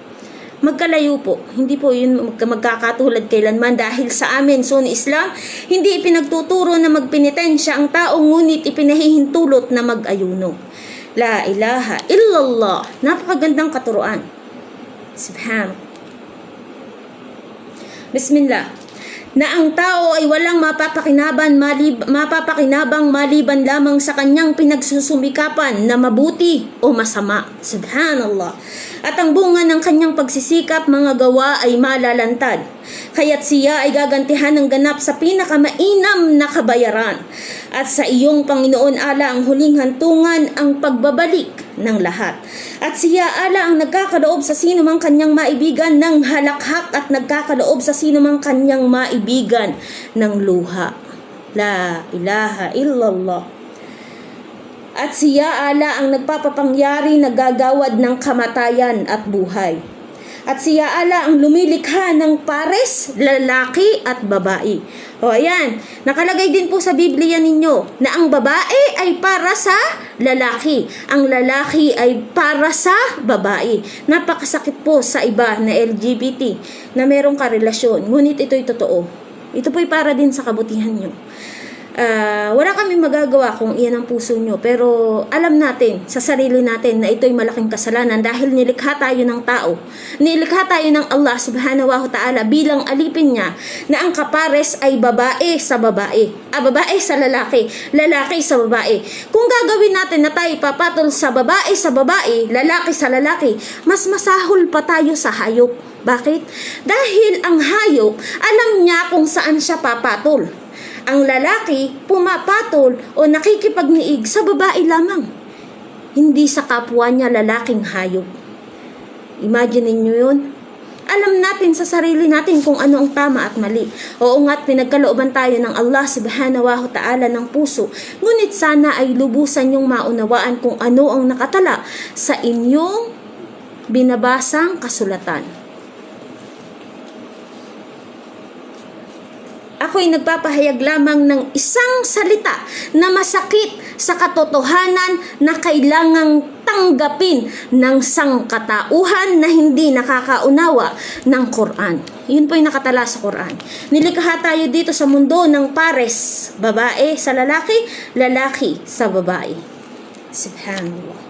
Magkalayo po. Hindi po yun magkakatulad kailanman dahil sa amin, Sunni Islam, hindi ipinagtuturo na magpinitensya ang tao, ngunit ipinahihintulot na mag-ayuno. La ilaha illallah. Napakagandang katuruan. Subhanallah. Bismillah. Na ang tao ay walang mapapakinabang maliban lamang sa kanyang pinagsusumikapan na mabuti o masama. Subhanallah. At ang bunga ng kanyang pagsisikap, mga gawa ay malalantad. Kaya't siya ay gagantihan ng ganap sa pinakamainam na kabayaran. At sa iyong Panginoon ala ang huling hantungan, ang pagbabalik ng lahat. At siya ala ang nagkakaloob sa sino mang kanyang maibigan ng halakhak at nagkakaloob sa sino mang kanyang maibigan ng luha. La ilaha illallah. At siya ala ang nagpapapangyari na gagawad ng kamatayan at buhay. At siya ala ang lumilikha ng pares, lalaki at babae. O ayan, nakalagay din po sa Biblia ninyo na ang babae ay para sa lalaki. Ang lalaki ay para sa babae. Napakasakit po sa iba na LGBT na merong karelasyon. Ngunit ito'y totoo. Ito po'y para din sa kabutihan nyo. Wala kami magagawa kung iyan ang puso nyo, pero alam natin sa sarili natin na ito'y malaking kasalanan dahil nilikha tayo ng tao, nilikha tayo ng Allah subhanahu wa ta'ala bilang alipin niya na ang kapares ay babae sa babae, babae sa lalaki, lalaki sa babae. Kung gagawin natin na tayo papatol sa babae, lalaki sa lalaki, mas masahol pa tayo sa hayop. Bakit? Dahil ang hayop alam niya kung saan siya papatol. Ang lalaki pumapatol o nakikipagniig sa babae lamang, hindi sa kapwa niya lalaking hayop. Imagine niyo yun? Alam natin sa sarili natin kung ano ang tama at mali. Oo nga't pinagkalooban tayo ng Allah subhanahu wa ta'ala ng puso. Ngunit sana ay lubusan yung maunawaan kung ano ang nakatala sa inyong binabasang kasulatan. Ako'y nagpapahayag lamang ng isang salita na masakit sa katotohanan na kailangang tanggapin ng sangkatauhan na hindi nakakaunawa ng Quran. Yun po yung nakatala sa Quran. Nilikha tayo dito sa mundo ng pares, babae sa lalaki, lalaki sa babae. Subhanallah.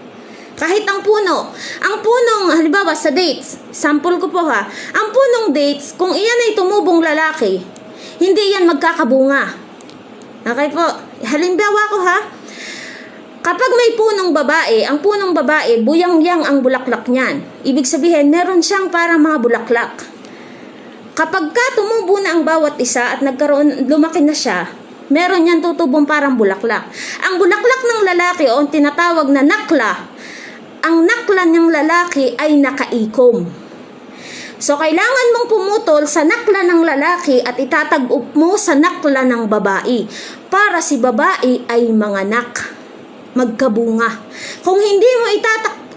Kahit ang punong, halimbawa sa dates, sample ko po ha, ang punong dates, kung iyan ay tumubong lalaki, hindi yan magkakabunga. Okay po? Halimbawa ko ha. Kapag may punong babae, ang punong babae, buyang-yang ang bulaklak niyan. Ibig sabihin, meron siyang parang mga bulaklak. Kapag ka tumubo na ang bawat isa at lumaki na siya, meron yan tutubong parang bulaklak. Ang bulaklak ng lalaki o tinatawag na nakla ang naklan ng lalaki ay nakaikom. So, kailangan mong pumutol sa nakla ng lalaki at itatag-up mo sa nakla ng babae para si babae ay manganak, magkabunga. Kung hindi mo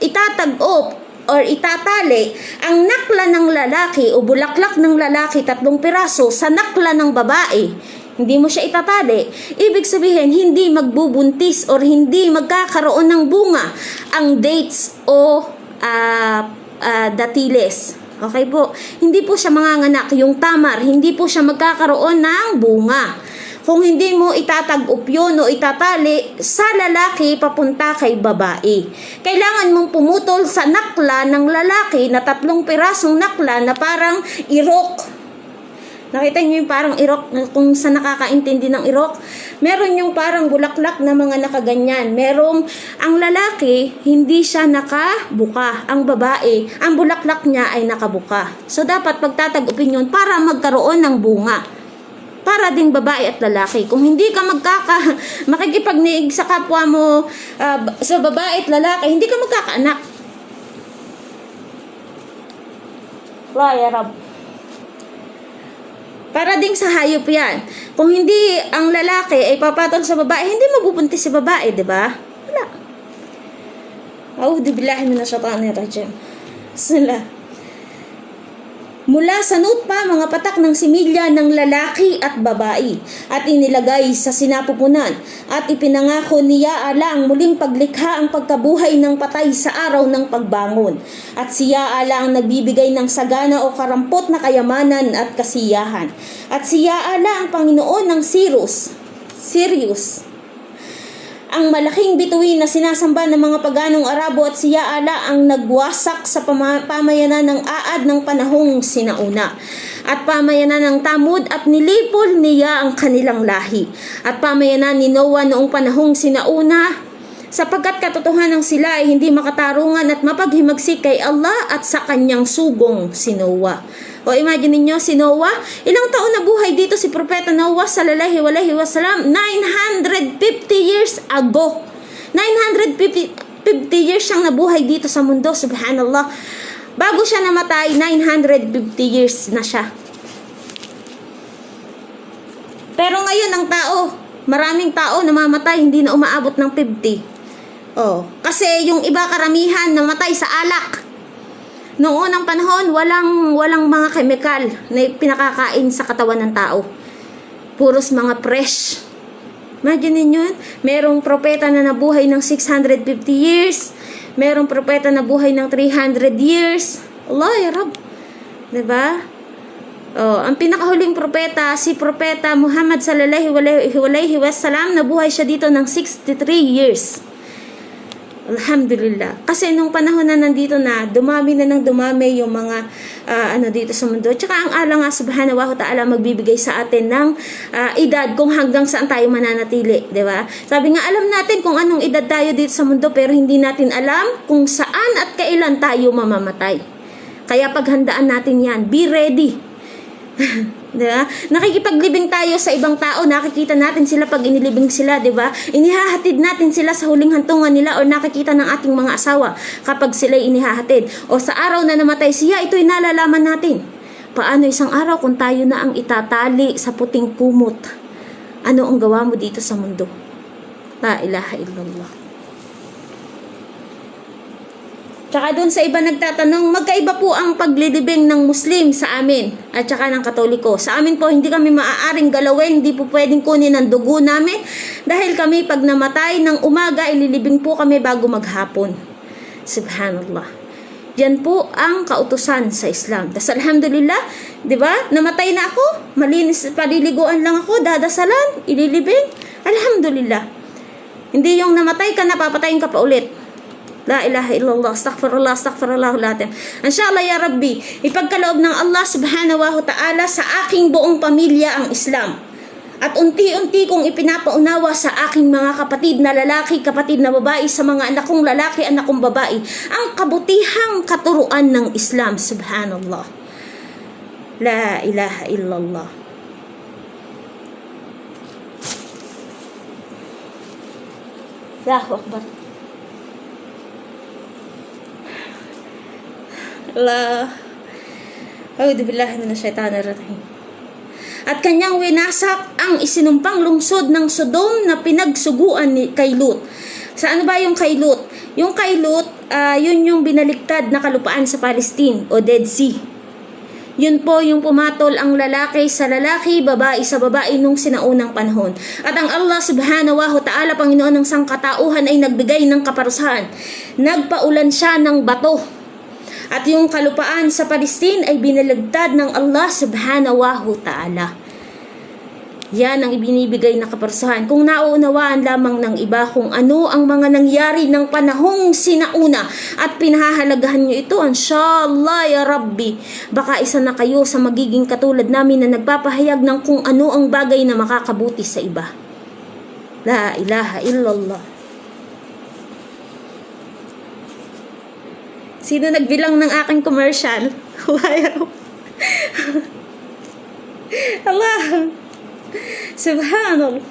itatag-up or itatali ang nakla ng lalaki o bulaklak ng lalaki 3 piraso sa nakla ng babae, hindi mo siya itatali, ibig sabihin hindi magbubuntis or hindi magkakaroon ng bunga ang dates o datiles. Okay po, hindi po siya manganganak, yung tamar, hindi po siya magkakaroon ng bunga. Kung hindi mo itatag-up yun o itatali sa lalaki papunta kay babae. Kailangan mong pumutol sa nakla ng lalaki na 3 pirasong nakla na parang irok. Nakita niyo yung parang irok, kung sa nakakaintindi ng irok, meron yung parang bulaklak na mga nakaganyan. Merong, ang lalaki, hindi siya nakabuka. Ang babae, ang bulaklak niya ay nakabuka. So, dapat pagtatag-upin yun para magkaroon ng bunga. Para ding babae at lalaki. Kung hindi ka makikipagniig sa kapwa mo sa babae at lalaki, hindi ka magkakaanak. Ya Rab. Para ding sa hayop yan. Kung hindi ang lalaki ay papatol sa babae, hindi mabubuntis si babae, di ba? Wala. A'udhu billahi minasyaitanir rajim. Sila. Mula sa nutpa, mga patak ng similya ng lalaki at babae, at inilagay sa sinapupunan, at ipinangako niya ala ang muling paglikha ang pagkabuhay ng patay sa araw ng pagbangon, at siya ala ang nagbibigay ng sagana o karampot na kayamanan at kasiyahan, at siya ala ang Panginoon ng Sirius, ang malaking bituin na sinasamba ng mga paganong Arabo, at siya ala ang nagwasak sa pamayanan ng Aad ng panahong sinauna, at pamayanan ng Tamud, at nilipol niya ang kanilang lahi, at pamayanan ni Noah noong panahong sinauna, sapagkat katotohanan sila ay hindi makatarungan at mapaghimagsik kay Allah at sa kanyang sugong si Noah. O imagine niyo si Noah, ilang taon na buhay dito si Propeta Noah sallallahu alaihi wasallam? 950 years ago. 950 years siyang nabuhay dito sa mundo, subhanallah. Bago siya namatay, 950 years na siya. Pero ngayon ang tao, maraming tao namamatay, hindi na umaabot ng 50. Kasi yung iba karamihan namatay sa alak. Noong unang panahon, walang mga chemical na pinakakain sa katawan ng tao. Puros mga fresh. Imagine niyo, merong propeta na nabuhay ng 650 years, merong propeta na buhay ng 300 years. Allah ya Rab. 'Di ba? Ang pinakahuling propeta, si Propeta Muhammad sallallahu alaihi wasallam, nabuhay siya dito ng 63 years. Alhamdulillah. Kasi nung panahon na nandito na, dumami yung mga dito sa mundo. Tsaka ang Allah nga subhanahu wa ta'ala magbibigay sa atin ng edad kung hanggang saan tayo mananatili, di ba? Sabi nga, alam natin kung anong edad tayo dito sa mundo, pero hindi natin alam kung saan at kailan tayo mamamatay. Kaya paghandaan natin yan. Be ready. Diba? Nakikipaglibing tayo sa ibang tao, nakikita natin sila pag inilibing sila, diba? Inihahatid natin sila sa huling hantungan nila, o nakikita ng ating mga asawa kapag sila inihahatid. O sa araw na namatay siya, ito'y nalalaman natin. Paano isang araw kung tayo na ang itatali sa puting kumot? Ano ang gawa mo dito sa mundo? La ilaha illallah. Tsaka doon sa iba nagtatanong, magkaiba po ang paglilibing ng Muslim sa amin at tsaka ng Katoliko. Sa amin po, hindi kami maaaring galawin, hindi po pwedeng kunin ang dugo namin dahil kami pag namatay ng umaga, ililibing po kami bago maghapon. Subhanallah. Yan po ang kautusan sa Islam. Tas alhamdulillah, di ba? Namatay na ako, malinis, paliliguan lang ako, dadasalan, ililibing. Alhamdulillah. Hindi yung namatay ka, napapatayin ka pa ulit. La ilaha illallah, astaghfirullah, astaghfirullah lahat. Inshallah ya Rabbi, ipagkaloob ng Allah subhanahu wa ta'ala sa aking buong pamilya ang Islam. At unti-unti kong ipinapaunawa sa aking mga kapatid na lalaki, kapatid na babae, sa mga anak kong lalaki, anak kong babae, ang kabutihang katuruan ng Islam, subhanallah. La ilaha illallah. Allahu Akbar. Allah. A'udhu billahi minasyaitanir rajim. At kanyang winasak ang isinumpang lungsod ng Sodom na pinagsuguan ni kay Lut. Saan ba yung kay Lut? Yung kay Lut, yun yung binaligtad na kalupaan sa Palestine o Dead Sea. Yun po yung pumatol ang lalaki sa lalaki, babae sa babae nung sinaunang panahon. At ang Allah subhanahu wa ta'ala, Panginoon ng sangkatauhan, ay nagbigay ng kaparusahan. Nagpaulan siya ng bato. At yung kalupaan sa Palestine ay binaligtad ng Allah subhanahu wa ta'ala. Yan ang ibinibigay na kaparusahan. Kung nauunawaan lamang ng iba kung ano ang mga nangyari ng panahong sinauna at pinahahalagahan nyo ito, inshallah ya Rabbi, baka isa na kayo sa magiging katulad namin na nagpapahayag ng kung ano ang bagay na makakabuti sa iba. La ilaha illallah. Sino nagbilang ng aking commercial? Allah. Subhanallah.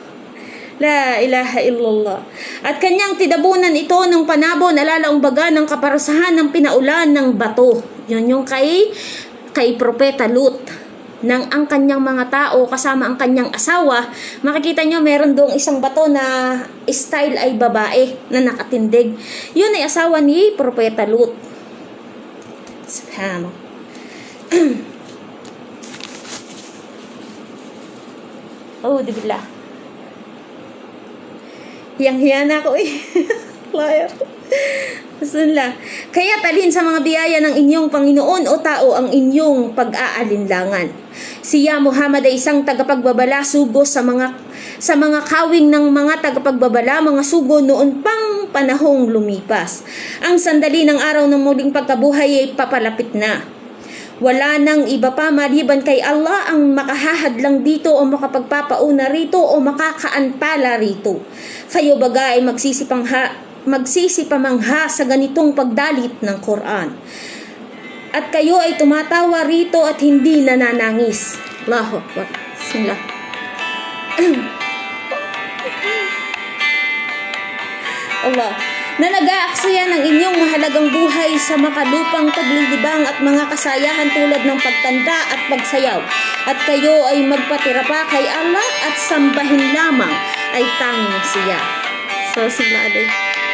La ilaha illallah. At kanyang tidabunan ito ng panabon, alalaumbaga ng kaparusahan ng pinaulan ng bato. Yun yung kay Propeta Lut. Nang ang kanyang mga tao kasama ang kanyang asawa, makikita nyo meron doong isang bato na style ay babae na nakatindig. Yun ay asawa ni Propeta Lut. Subhanallah. Oh, dibillah. Hiyang-hiya na ako eh. Liar. Bismillah. Kaya talhin sa mga biyaya ng inyong Panginoon o tao ang inyong pag-aalinlangan. Siya Muhammad ay isang tagapagbabala, sugo sa mga kawing ng mga tagapagbabala, mga sugo noon pang panahong lumipas. Ang sandali ng araw ng muling pagkabuhay ay papalapit na. Wala nang iba pa maliban kay Allah ang makahahadlang dito o makapagpapauna rito o makakaantala rito. Kayo baga ay magsisipamangha sa ganitong pagdalit ng Quran. At kayo ay tumatawa rito at hindi nananangis. Allahu Akbar. Bismillah. Allah. Na nag-aaksaya ng inyong mahalagang buhay sa makalupang paglilibang at mga kasayahan tulad ng pagtanda at pagsayaw. At kayo ay magpatira pa kay Allah at sambahin lamang ay tanging siya. So, simbaday.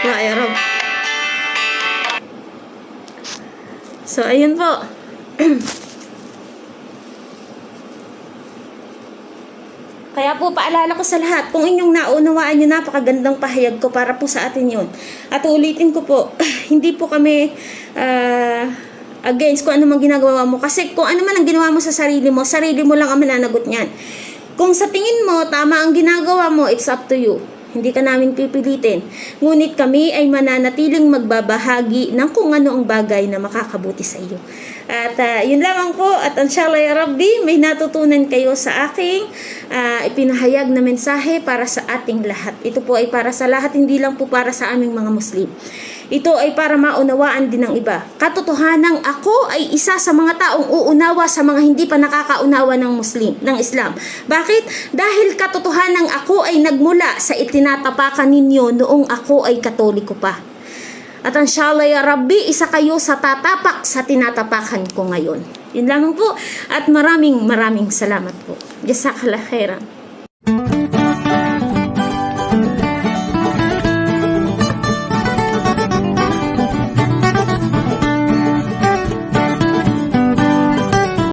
Ya Rabb. So, ayun po. Kaya po paalala ko sa lahat, kung inyong naunawaan nyo, napakagandang pahayag ko para po sa atin yun. At ulitin ko po, hindi po kami against kung ano man ginagawa mo. Kasi kung ano man ang ginawa mo sa sarili mo lang ang mananagot niyan. Kung sa tingin mo, tama ang ginagawa mo, it's up to you. Hindi ka namin pipilitin. Ngunit kami ay mananatiling magbabahagi ng kung ano ang bagay na makakabuti sa iyo. At yun lamang po. At inshallah ya Rabbi, may natutunan kayo sa aking ipinahayag na mensahe para sa ating lahat. Ito po ay para sa lahat, hindi lang po para sa aming mga Muslim. Ito ay para maunawaan din ng iba. Katotohanang ako ay isa sa mga taong uunawa sa mga hindi pa nakakaunawa ng Islam. Bakit? Dahil katotohanang ako ay nagmula sa itinatapakan ninyo noong ako ay Katoliko pa. At inshallah ya Rabbi, isa kayo sa tatapak sa tinatapakan ko ngayon. Yun lamang po. At maraming salamat po. Jazakallah khairan.